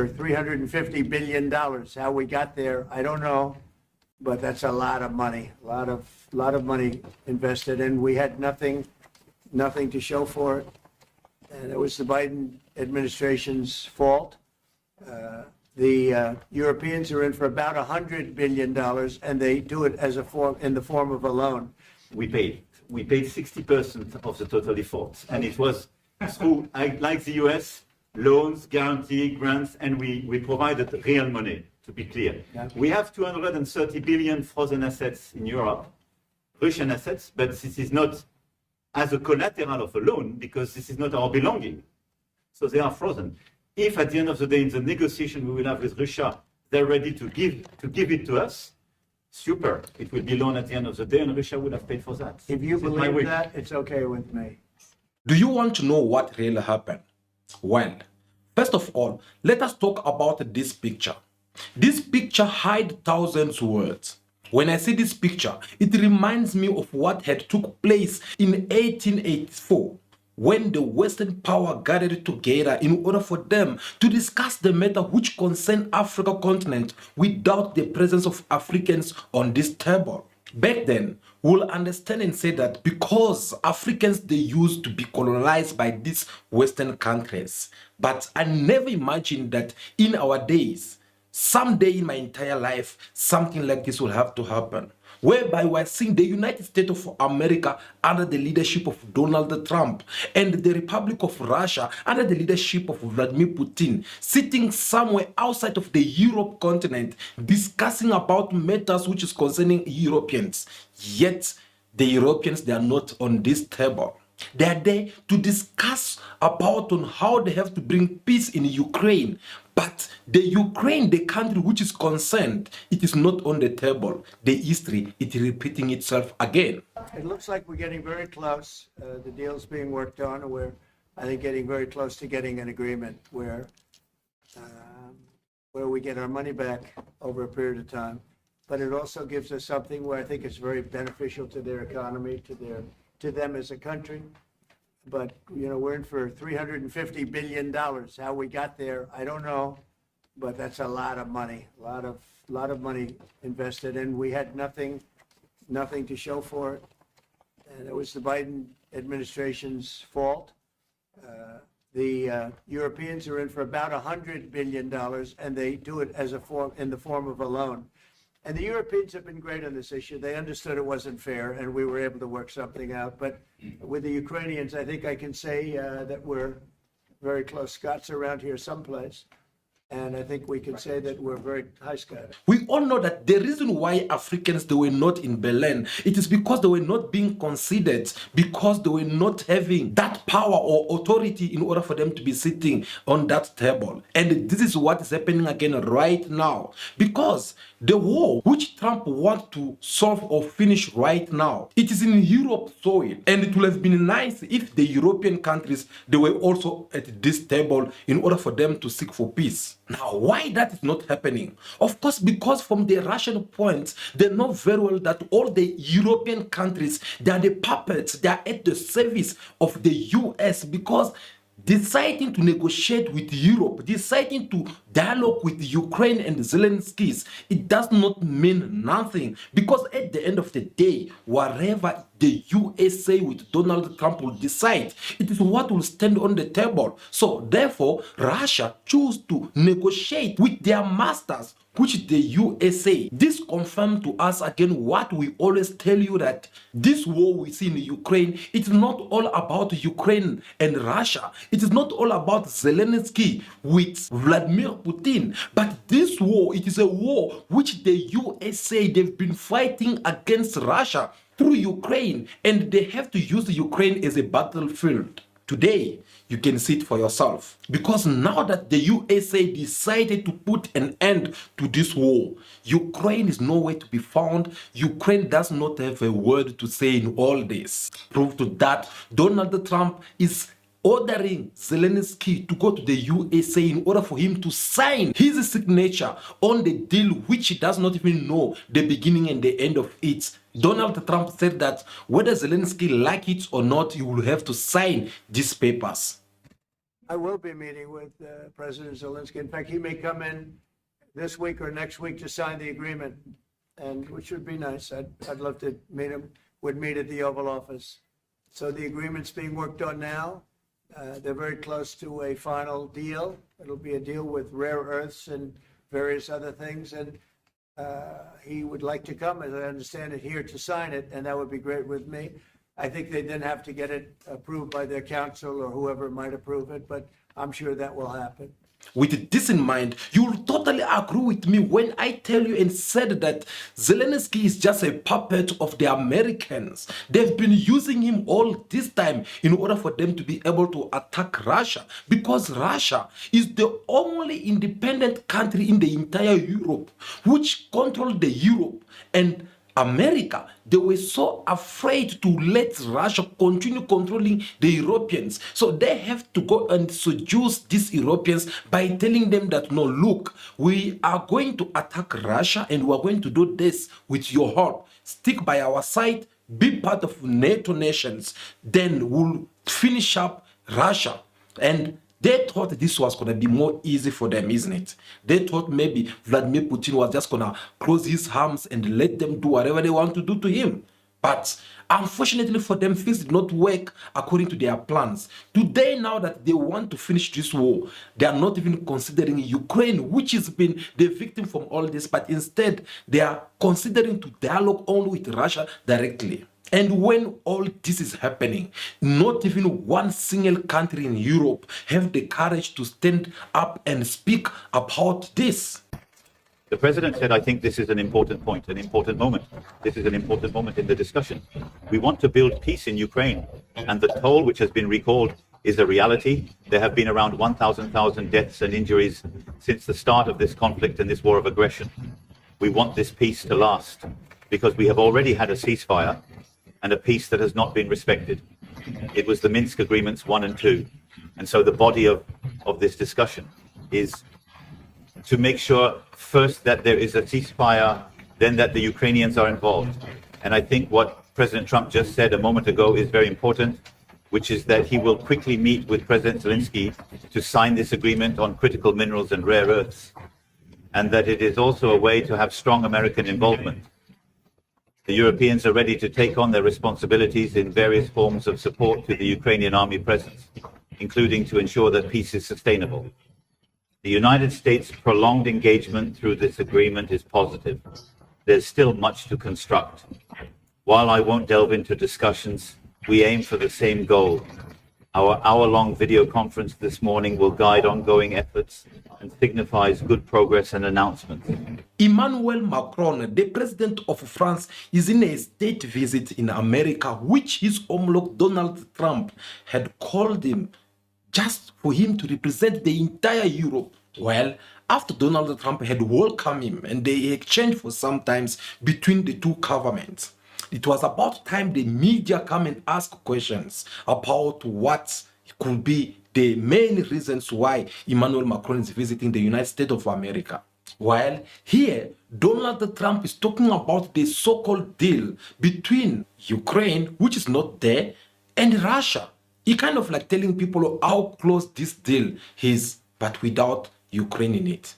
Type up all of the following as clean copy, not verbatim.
for $350 billion. How we got there, I don't know, but that's a lot of money, a lot of money invested, and we had nothing to show for it. And it was the Biden administration's fault. The Europeans are in for about $100 billion, and they do it as in the form of a loan. We paid 60% of the total effort, and it was through, like the US, loans, guarantee, grants, and we provided real money, to be clear. Yeah. We have 230 billion frozen assets in Europe, Russian assets, but this is not as a collateral of a loan because this is not our belonging. So they are frozen. If at the end of the day, in the negotiation we will have with Russia, they're ready to give it to us, super. It will be loan at the end of the day, and Russia would have paid for that. If you This is my believe wish. that, it's okay with me. Do you want to know what really happened? Well, first of all, let us talk about this picture. This picture hides thousands of words. When I see this picture, it reminds me of what had took place in 1884, when the Western power gathered together in order for them to discuss the matter which concerned Africa continent without the presence of Africans on this table. Back then, we'll understand and say that because Africans, they used to be colonized by these Western countries. But I never imagined that in our days, someday in my entire life, something like this will have to happen. Whereby we're seeing the United States of America under the leadership of Donald Trump and the Republic of Russia under the leadership of Vladimir Putin sitting somewhere outside of the Europe continent discussing about matters which is concerning Europeans. Yet the Europeans, they are not on this table. They are there to discuss about on how they have to bring peace in Ukraine. But the Ukraine, the country which is concerned, it is not on the table. The history, it is repeating itself again. It looks like we're getting very close. The deal's being worked on, and we're, I think, getting very close to getting an agreement where we get our money back over a period of time. But it also gives us something where I think it's very beneficial to their economy, to them as a country. But, you know, we're in for $350 billion. How we got there, I don't know, but that's a lot of money, a lot of money invested, and we had nothing to show for it. And it was the Biden administration's fault. The Europeans are in for about $100 billion, and they do it as in the form of a loan. And the Europeans have been great on this issue. They understood it wasn't fair, and we were able to work something out. But with the Ukrainians, I think I can say that we're very close. Scott's around here someplace. And I think we can say that we're very high, Scott. We all know that the reason why Africans, they were not in Berlin, it is because they were not being considered, because they were not having that power or authority in order for them to be sitting on that table. And this is what is happening again right now. Because the war which Trump wants to solve or finish right now, it is in Europe soil. And it would have been nice if the European countries, they were also at this table in order for them to seek for peace. Now, why that is not happening? Of course, because from the Russian point, they know very well that all the European countries, they are the puppets, they are at the service of the US, because deciding to negotiate with Europe, deciding to dialogue with Ukraine and Zelensky, it does not mean nothing, because at the end of the day, whatever the USA with Donald Trump will decide, it is what will stand on the table. So therefore, Russia chose to negotiate with their masters, which the USA. This confirmed to us again what we always tell you, that this war we see in Ukraine, it's not all about Ukraine and Russia. It is not all about Zelensky with Vladimir Putin. But this war, it is a war which the USA, they've been fighting against Russia through Ukraine, and they have to use Ukraine as a battlefield. Today, you can see it for yourself. Because now that the USA decided to put an end to this war, Ukraine is nowhere to be found. Ukraine does not have a word to say in all this. Proof to that, Donald Trump is ordering Zelensky to go to the USA in order for him to sign his signature on the deal which he does not even know the beginning and the end of it. Donald Trump said that whether Zelensky like it or not, he will have to sign these papers. I will be meeting with President Zelensky. In fact, he may come in this week or next week to sign the agreement, and which would be nice. I'd love to meet him. Would meet at the Oval Office. So the agreement's being worked on now. They're very close to a final deal. It'll be a deal with rare earths and various other things, and he would like to come, as I understand it, here to sign it, and that would be great with me. I think they then have to get it approved by their council or whoever might approve it, but I'm sure that will happen. With this in mind, you'll totally agree with me when I tell you and said that Zelensky is just a puppet of the Americans. They've been using him all this time in order for them to be able to attack Russia, because Russia is the only independent country in the entire Europe which controls the Europe, and America, they were so afraid to let Russia continue controlling the Europeans. So they have to go and seduce these Europeans by telling them that, no, look, we are going to attack Russia and we are going to do this with your help. Stick by our side, be part of NATO nations, then we'll finish up Russia. And they thought this was going to be more easy for them, isn't it? They thought maybe Vladimir Putin was just going to close his arms and let them do whatever they want to do to him. But unfortunately for them, things did not work according to their plans. Today, now that they want to finish this war, they are not even considering Ukraine, which has been the victim from all this, but instead they are considering to dialogue only with Russia directly. And when all this is happening, not even one single country in Europe have the courage to stand up and speak about this. The president said, I think this is an important point, an important moment. This is an important moment in the discussion. We want to build peace in Ukraine, and the toll which has been recalled is a reality. There have been around 1,000 deaths and injuries since the start of this conflict and this war of aggression. We want this peace to last because we have already had a ceasefire and a peace that has not been respected. It was the Minsk Agreements 1 and 2. And so the body of this discussion is to make sure first that there is a ceasefire, then that the Ukrainians are involved. And I think what President Trump just said a moment ago is very important, which is that he will quickly meet with President Zelensky to sign this agreement on critical minerals and rare earths, and that it is also a way to have strong American involvement. The Europeans are ready to take on their responsibilities in various forms of support to the Ukrainian army presence, including to ensure that peace is sustainable. The United States' prolonged engagement through this agreement is positive. There's still much to construct. While I won't delve into discussions, we aim for the same goal. Our hour-long video conference this morning will guide ongoing efforts and signifies good progress and announcements. Emmanuel Macron, the president of France, is in a state visit in America, which his homologue Donald Trump had called him just for him to represent the entire Europe. Well, after Donald Trump had welcomed him and they exchanged for some times between the two governments, it was about time the media come and ask questions about what could be the main reasons why Emmanuel Macron is visiting the United States of America. While here, Donald Trump is talking about the so-called deal between Ukraine, which is not there, and Russia. He kind of like telling people how close this deal is, but without Ukraine in it.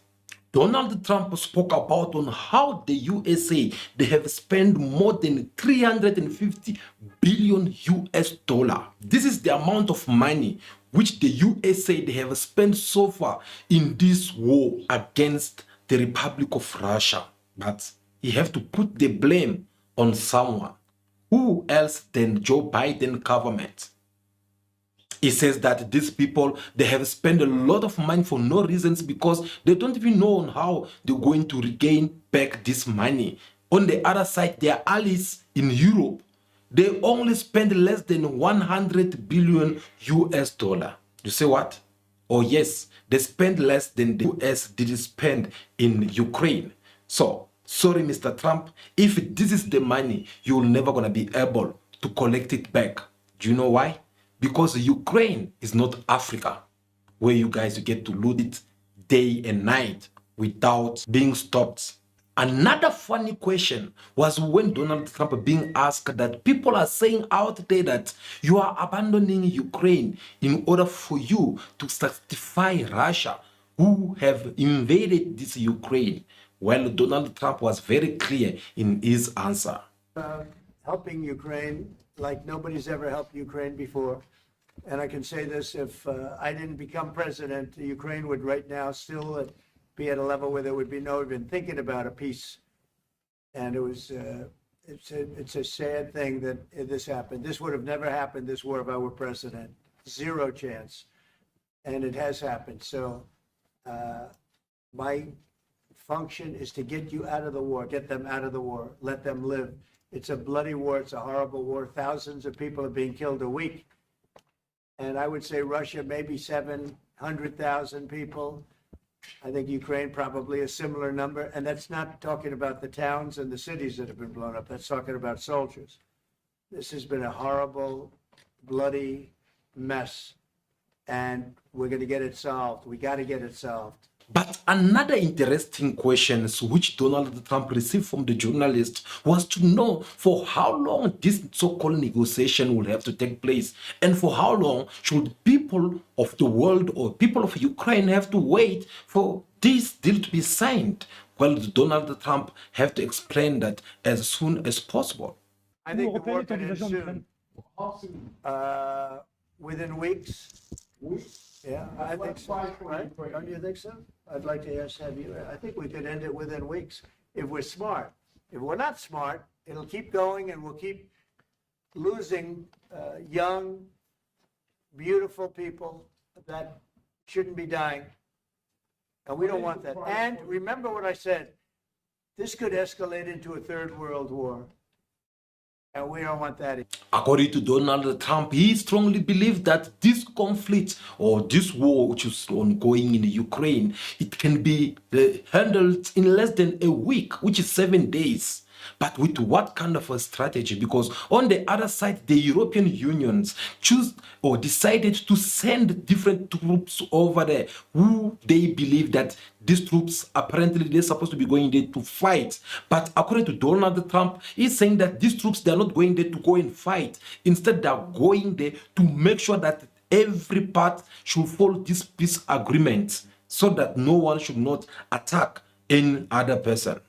Donald Trump spoke about on how the USA, they have spent more than 350 billion US dollar. This is the amount of money which the USA, they have spent so far in this war against the Republic of Russia. But you have to put the blame on someone. Who else than Joe Biden government? He says that these people, they have spent a lot of money for no reasons because they don't even know on how they're going to regain back this money. On the other side, their allies in Europe, they only spend less than 100 billion US dollar. You say what? Oh yes, they spend less than the US did spend in Ukraine. So, sorry Mr. Trump, if this is the money, you're never going to be able to collect it back. Do you know why? Because Ukraine is not Africa, where you guys get to loot it day and night without being stopped. Another funny question was when Donald Trump being asked that people are saying out there that you are abandoning Ukraine in order for you to satisfy Russia, who have invaded this Ukraine. Well, Donald Trump was very clear in his answer. Helping Ukraine like nobody's ever helped Ukraine before. And I can say this, if I didn't become president, Ukraine would right now still be at a level where there would be no even thinking about a peace. And it's a sad thing that this happened. This would have never happened, this war, if I were president. Zero chance. And it has happened. So my function is to get you out of the war, get them out of the war, let them live. It's a bloody war. It's a horrible war. Thousands of people are being killed a week. And I would say Russia, maybe 700,000 people. I think Ukraine probably a similar number. And that's not talking about the towns and the cities that have been blown up. That's talking about soldiers. This has been a horrible, bloody mess. And we're going to get it solved. We got to get it solved. But another interesting question which Donald Trump received from the journalist was to know for how long this so-called negotiation will have to take place, and for how long should people of the world or people of Ukraine have to wait for this deal to be signed. Well, Donald Trump have to explain that as soon as possible. I think the war can end soon. Within weeks. Yeah, I think so, right? Don't you think so? I'd like to have you, I think we could end it within weeks if we're smart. If we're not smart, it'll keep going and we'll keep losing young, beautiful people that shouldn't be dying. And we don't want that. And remember what I said, this could escalate into a third world war. And we don't want that. According to Donald Trump, he strongly believes that this conflict or this war which is ongoing in Ukraine, it can be handled in less than a week, which is 7 days. But with what kind of a strategy? Because on the other side, the European unions choose or decided to send different troops over there who they believe that these troops apparently they're supposed to be going there to fight. But according to Donald Trump, he's saying that these troops, they're not going there to go and fight. Instead, they're going there to make sure that every part should follow this peace agreement so that no one should not attack any other person.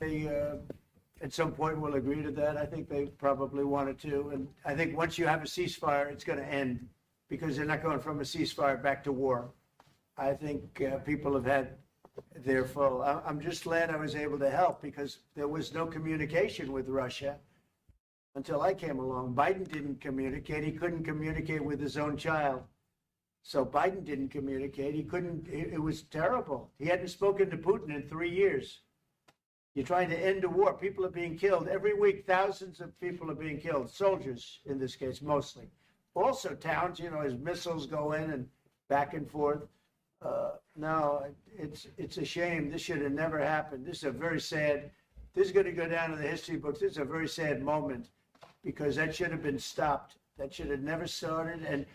At some point we'll agree to that. I think they probably wanted to. And I think once you have a ceasefire, it's going to end because they're not going from a ceasefire back to war. I think people have had their full. I'm just glad I was able to help because there was no communication with Russia until I came along. Biden didn't communicate. He couldn't communicate with his own child. So Biden didn't communicate. He couldn't. It was terrible. He hadn't spoken to Putin in 3 years. You're trying to end a war. People are being killed. Every week, thousands of people are being killed. Soldiers, in this case, mostly. Also towns, as missiles go in and back and forth. No, it's a shame. This should have never happened. This is a very sad, this is going to go down in the history books. This is a very sad moment because that should have been stopped. That should have never started. And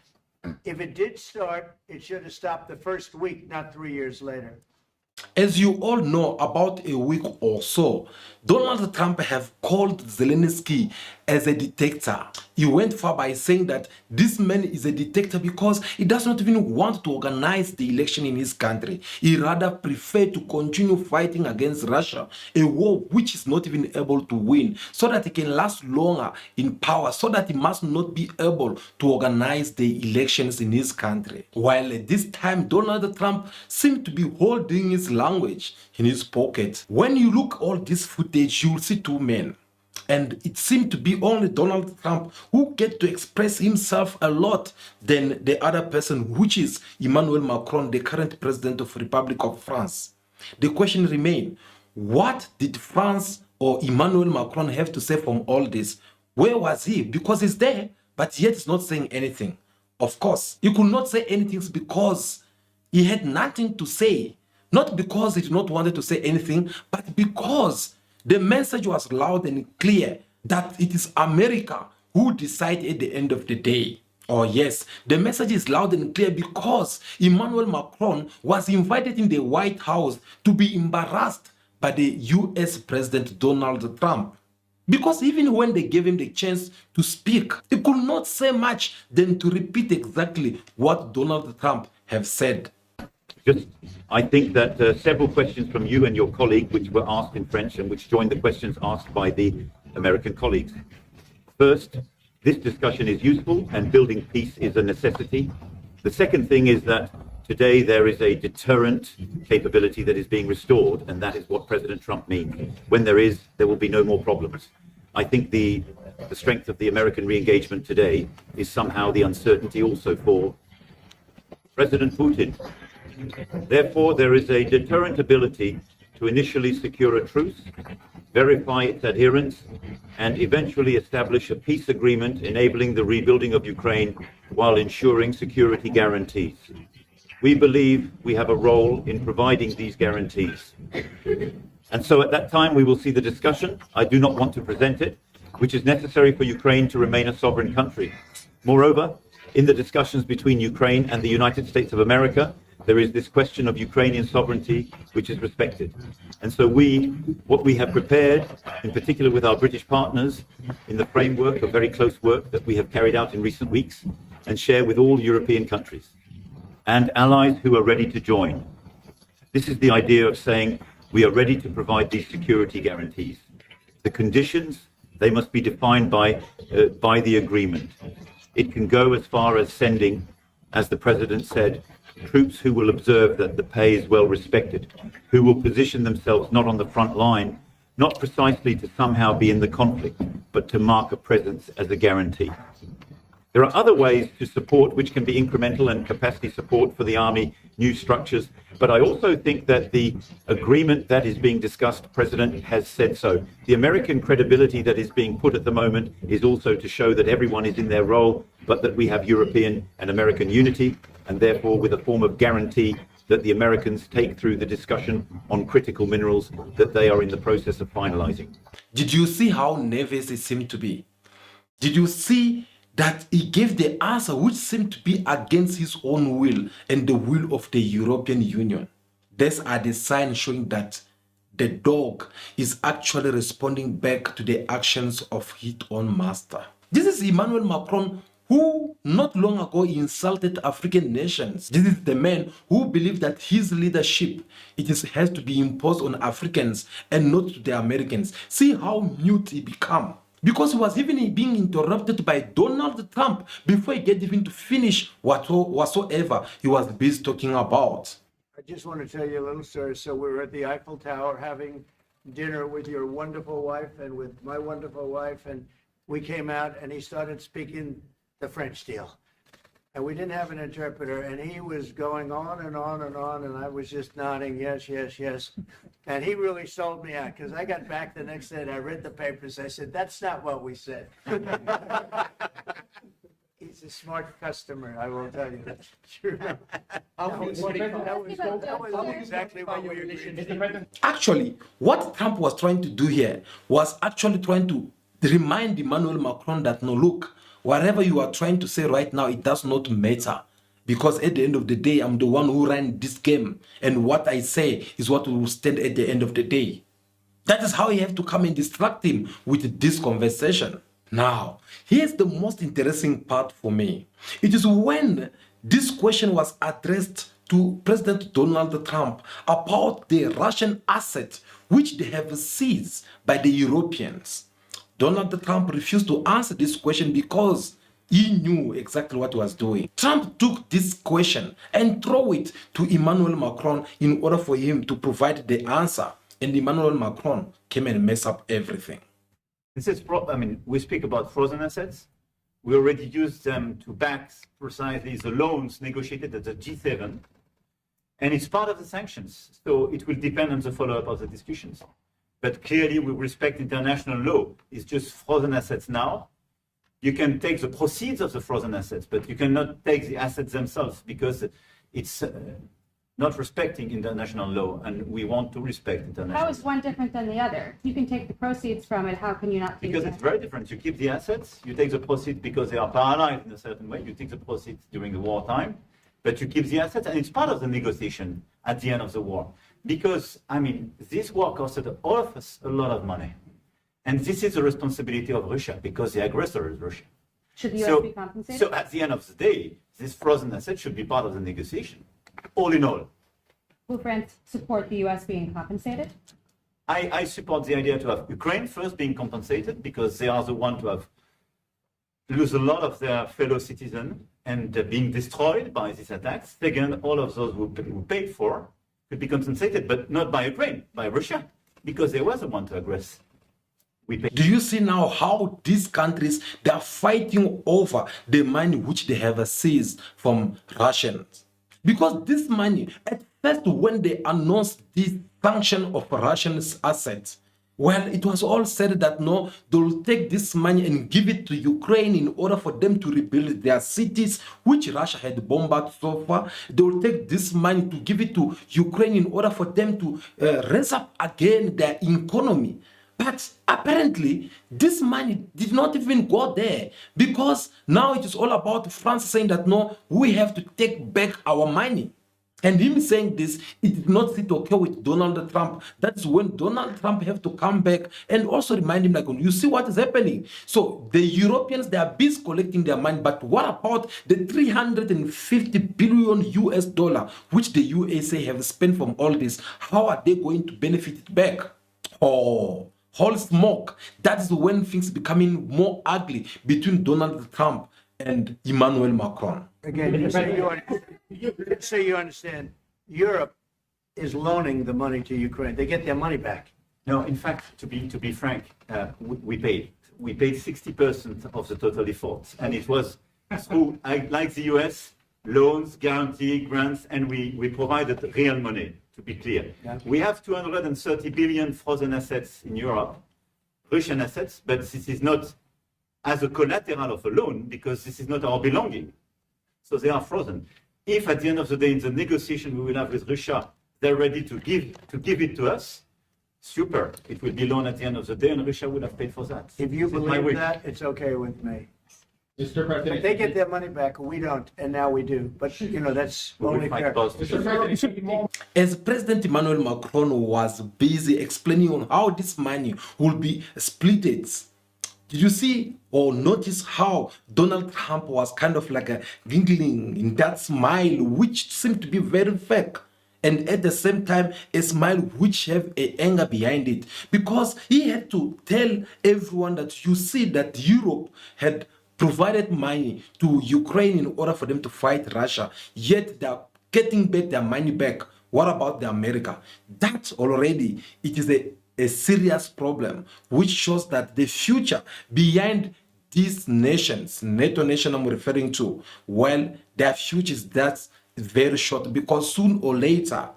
if it did start, it should have stopped the first week, not 3 years later. As you all know, about a week or so, Donald Trump have called Zelensky as a dictator. He went far by saying that this man is a dictator because he does not even want to organize the election in his country. He rather prefer to continue fighting against Russia, a war which is not even able to win, so that he can last longer in power, so that he must not be able to organize the elections in his country. While at this time, Donald Trump seemed to be holding his language in his pocket. When you look all this footage, you'll see two men. And it seemed to be only Donald Trump who get to express himself a lot than the other person, which is Emmanuel Macron, the current president of the Republic of France. The question remains, what did France or Emmanuel Macron have to say from all this? Where was he? Because he's there, but yet he's not saying anything. Of course, he could not say anything because he had nothing to say. Not because he did not want to say anything, but because the message was loud and clear that it is America who decides at the end of the day. Oh yes, the message is loud and clear because Emmanuel Macron was invited in the White House to be embarrassed by the US President Donald Trump. Because even when they gave him the chance to speak, he could not say much than to repeat exactly what Donald Trump have said. I think that several questions from you and your colleague, which were asked in French and which joined the questions asked by the American colleagues. First, this discussion is useful and building peace is a necessity. The second thing is that today there is a deterrent capability that is being restored, and that is what President Trump means. When there is, there will be no more problems. I think the strength of the American re-engagement today is somehow the uncertainty also for President Putin. Therefore, there is a deterrent ability to initially secure a truce, verify its adherence, and eventually establish a peace agreement enabling the rebuilding of Ukraine while ensuring security guarantees. We believe we have a role in providing these guarantees. And so at that time, we will see the discussion. I do not want to present it, which is necessary for Ukraine to remain a sovereign country. Moreover, in the discussions between Ukraine and the United States of America, there is this question of Ukrainian sovereignty, which is respected. And so what we have prepared, in particular with our British partners, in the framework of very close work that we have carried out in recent weeks, and share with all European countries and allies who are ready to join. This is the idea of saying we are ready to provide these security guarantees. The conditions, they must be defined by the agreement. It can go as far as sending, as the President said, troops who will observe that the pay is well respected, who will position themselves not on the front line, not precisely to somehow be in the conflict, but to mark a presence as a guarantee. There are other ways to support which can be incremental and capacity support for the army, new structures, but I also think that the agreement that is being discussed, the President has said so. The American credibility that is being put at the moment is also to show that everyone is in their role, but that we have European and American unity, and therefore with a form of guarantee that the Americans take through the discussion on critical minerals that they are in the process of finalizing. Did you see how nervous he seemed to be? Did you see that he gave the answer which seemed to be against his own will and the will of the European Union? These are the signs showing that the dog is actually responding back to the actions of his own master. This is Emmanuel Macron, who not long ago insulted African nations. This is the man who believed that his leadership has to be imposed on Africans and not to the Americans. See how mute he became. Because he was even being interrupted by Donald Trump before he get even to finish whatsoever he was busy talking about. I just want to tell you a little story. So we were at the Eiffel Tower having dinner with your wonderful wife and with my wonderful wife, and we came out and he started speaking the French deal. And we didn't have an interpreter, and he was going on and on and on, and I was just nodding, yes, yes, yes. And he really sold me out, because I got back the next day and I read the papers. I said, that's not what we said. He's a smart customer, I will tell you. That's true. That was exactly what we agreed. Actually, what Trump was trying to do here was actually trying to remind Emmanuel Macron that, no, look, whatever you are trying to say right now, it does not matter. Because at the end of the day, I'm the one who ran this game. And what I say is what will stand at the end of the day. That is how you have to come and distract him with this conversation. Now, here's the most interesting part for me. It is when this question was addressed to President Donald Trump about the Russian assets which they have seized by the Europeans. Donald Trump refused to answer this question because he knew exactly what he was doing. Trump took this question and threw it to Emmanuel Macron in order for him to provide the answer. And Emmanuel Macron came and messed up everything. This is, we speak about frozen assets. We already used them to back precisely the loans negotiated at the G7. And it's part of the sanctions. So it will depend on the follow-up of the discussions. But clearly, we respect international law. It's just frozen assets now. You can take the proceeds of the frozen assets, but you cannot take the assets themselves because it's not respecting international law, and we want to respect international law. How is one different than the other? You can take the proceeds from it. How can you not take Because it? it's very different. You keep the assets, you take the proceeds because they are paralyzed in a certain way. You take the proceeds during the wartime, but you keep the assets, and it's part of the negotiation at the end of the war. Because, I mean, this war costed all of us a lot of money. And this is the responsibility of Russia because the aggressor is Russia. Should the U.S. be compensated? So at the end of the day, this frozen asset should be part of the negotiation, all in all. Will France support the U.S. being compensated? I support the idea to have Ukraine first being compensated because they are the one to have lose a lot of their fellow citizens and being destroyed by these attacks. Second, all of those who paid for could be compensated, but not by Ukraine, by Russia, because they were the one to aggress. Do you see now how these countries, they are fighting over the money which they have seized from Russians? Because this money, at first when they announced this sanction of Russian assets, well, it was all said that no, they'll take this money and give it to Ukraine in order for them to rebuild their cities, which Russia had bombarded so far. They'll take this money to give it to Ukraine in order for them to raise up again their economy. But apparently, this money did not even go there because now it is all about France saying that no, we have to take back our money. And him saying this, it did not sit okay with Donald Trump. That's when Donald Trump have to come back and also remind him, like, you see what is happening. So the Europeans, they are busy collecting their money, but what about the 350 billion US dollar, which the USA have spent from all this? How are they going to benefit it back? Oh, whole smoke. That is when things becoming more ugly between Donald Trump and Emmanuel Macron. Again, so you understand, Europe is loaning the money to Ukraine. They get their money back. No, in fact, to be frank, we paid 60% of the total effort, and it was through, like the US, loans, guarantee, grants, and we provided real money. To be clear, we have 230 billion frozen assets in Europe, Russian assets, but this is not as a collateral of a loan because this is not our belonging. So they are frozen. If at the end of the day, in the negotiation we will have with Russia, they're ready to give it to us, super. It will be loan at the end of the day, and Russia would have paid for that. If you This is my believe wish. that, it's okay with me. Mr. President, If they get their money back, we don't, and now we do. But, you know, that's We will only fight fair. both. Mr. President, As President Emmanuel Macron was busy explaining on how this money will be splitted, did you see or notice how Donald Trump was kind of like a giggling in that smile, which seemed to be very fake? And at the same time, a smile which have a anger behind it. Because he had to tell everyone that you see that Europe had provided money to Ukraine in order for them to fight Russia, yet they are getting back their money back. What about the America? That already, it is a serious problem, which shows that the future behind these nations, NATO nation I'm referring to, well, their future is that's very short because soon or later,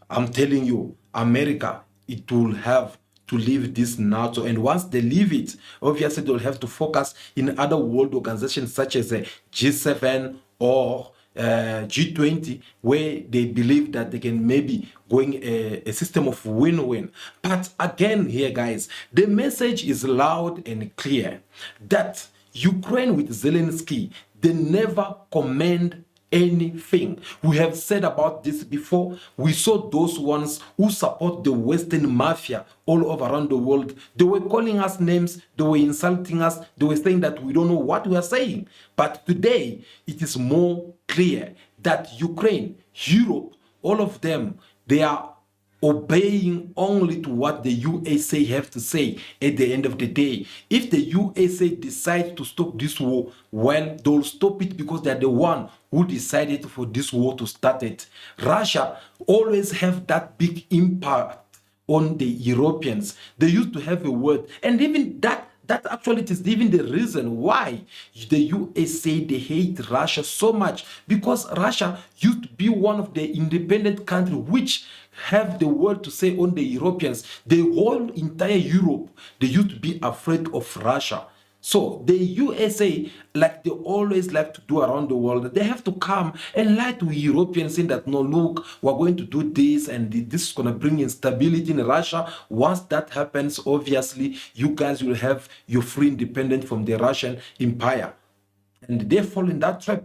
I'm telling you, America, it will have to leave this NATO. And once they leave it, obviously they'll have to focus in other world organizations such as G7 or G20, where they believe that they can maybe going a system of win-win. But again here, guys, the message is loud and clear that Ukraine with Zelensky, they never commend anything. We have said about this before. We saw those ones who support the Western mafia all over around the world. They were calling us names, they were insulting us, they were saying that we don't know what we are saying. But today, it is more clear that Ukraine, Europe, all of them, they are obeying only to what the USA have to say at the end of the day. If the USA decides to stop this war, well, they'll stop it because they're the one who decided for this war to start it. Russia always have that big impact on the Europeans. They used to have a word, and even that actually is even the reason why the USA, they hate Russia so much, because Russia used to be one of the independent countries which have the word to say on the Europeans. The whole entire Europe, they used to be afraid of Russia. So the USA, like they always like to do around the world, they have to come and lie to Europeans saying that, no, look, we're going to do this and this is going to bring instability in Russia. Once that happens, obviously, you guys will have your free independence from the Russian Empire. And they fall in that trap.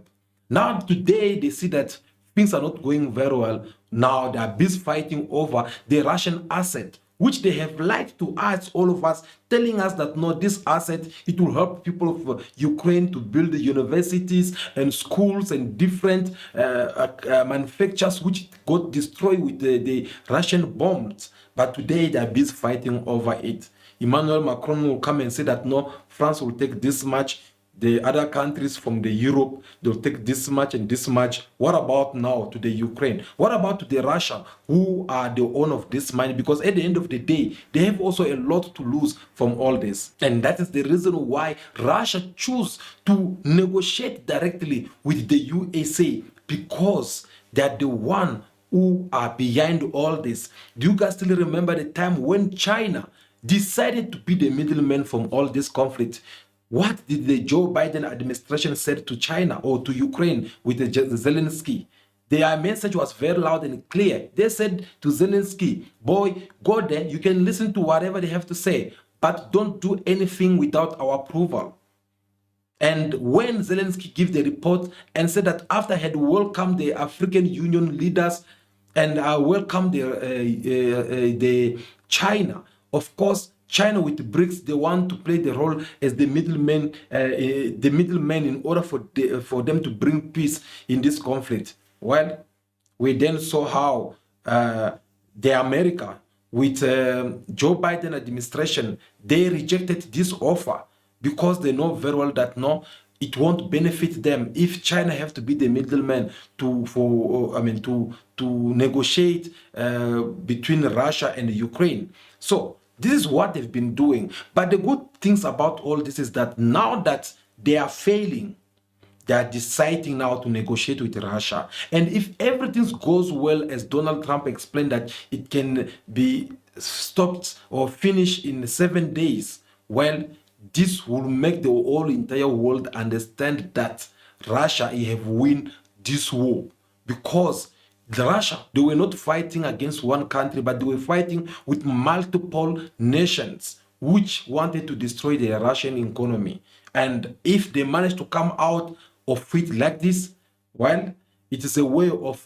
Now today, they see that things are not going very well. Now they are busy fighting over the Russian asset, which they have lied to us, all of us, telling us that no, this asset, it will help people of Ukraine to build the universities and schools and different manufacturers which got destroyed with the Russian bombs. But today they are busy fighting over it. Emmanuel Macron will come and say that no, France will take this much, the other countries from the Europe, they'll take this much and this much. What about now to the Ukraine? What about to the Russia, who are the owner of this money? Because at the end of the day, they have also a lot to lose from all this. And that is the reason why Russia choose to negotiate directly with the USA, because they're the one who are behind all this. Do you guys still remember the time when China decided to be the middleman from all this conflict? What did the Joe Biden administration said to China or to Ukraine with the Zelensky? Their message was very loud and clear. They said to Zelensky, boy, go there, you can listen to whatever they have to say, but don't do anything without our approval. And when Zelensky gave the report and said that after he had welcomed the African Union leaders and welcomed the China, of course, China with the BRICS, they want to play the role as the middleman in order for them to bring peace in this conflict. Well, we then saw how the America with Joe Biden administration, they rejected this offer because they know very well that no, it won't benefit them if China have to be the middleman to negotiate between Russia and Ukraine. So this is what they've been doing. But the good things about all this is that now that they are failing, they are deciding now to negotiate with Russia. And if everything goes well, as Donald Trump explained that it can be stopped or finished in 7 days, well, this will make the whole entire world understand that Russia have won this war, because Russia, they were not fighting against one country, but they were fighting with multiple nations which wanted to destroy the Russian economy. And if they manage to come out of it like this, well, it is a way of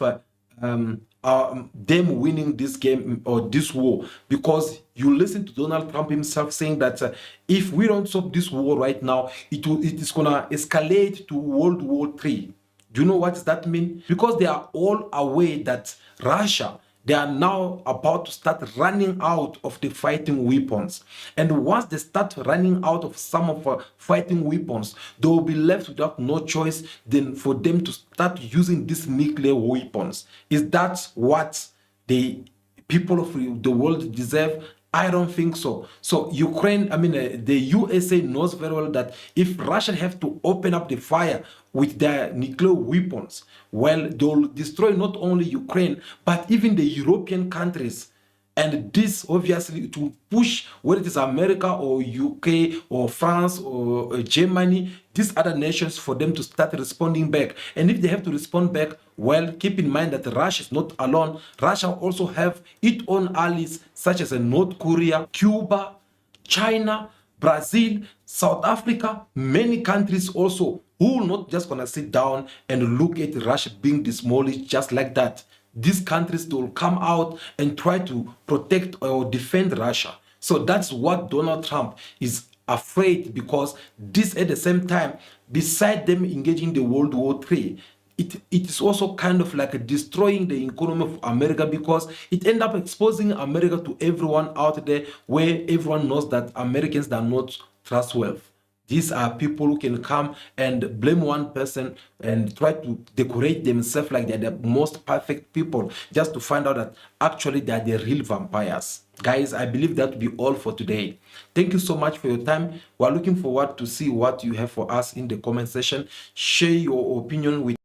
them winning this game or this war. Because you listen to Donald Trump himself saying that if we don't stop this war right now, it is going to escalate to World War III. Do you know what does that mean? Because they are all aware that Russia, they are now about to start running out of the fighting weapons. And once they start running out of some of fighting weapons, they will be left without no choice than for them to start using these nuclear weapons. Is that what the people of the world deserve? I don't think so. So Ukraine, the USA knows very well that if Russia have to open up the fire with their nuclear weapons, well, they'll destroy not only Ukraine, but even the European countries. And this obviously to push, whether it is America or UK or France or Germany, these other nations, for them to start responding back. And if they have to respond back, well, keep in mind that Russia is not alone. Russia also have its own allies, such as North Korea, Cuba, China, Brazil, South Africa, many countries also, who are not just gonna sit down and look at Russia being demolished just like that. These countries will come out and try to protect or defend Russia. So that's what Donald Trump is afraid, because this at the same time, beside them engaging the World War III, it is also kind of like destroying the economy of America, because it ends up exposing America to everyone out there, where everyone knows that Americans are not trustworthy. These are people who can come and blame one person and try to decorate themselves like they're the most perfect people, just to find out that actually they are the real vampires. Guys, I believe that will be all for today. Thank you so much for your time. We're looking forward to see what you have for us in the comment section. Share your opinion with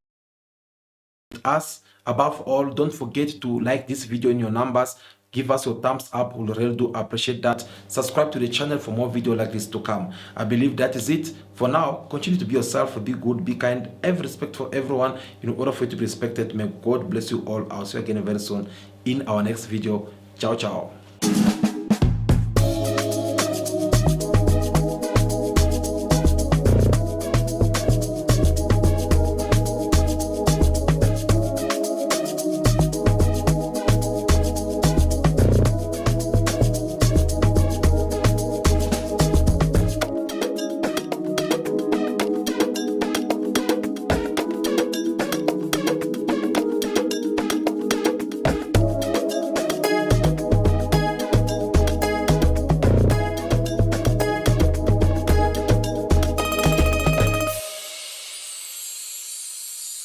us. Above all, don't forget to like this video in your numbers. Give us your thumbs up. We really do appreciate that. Subscribe to the channel for more videos like this to come. I believe that is it for now. Continue to be yourself, be good, be kind, have respect for everyone in order for you to be respected. May God bless you all. I'll see you again very soon in our next video. Ciao, ciao.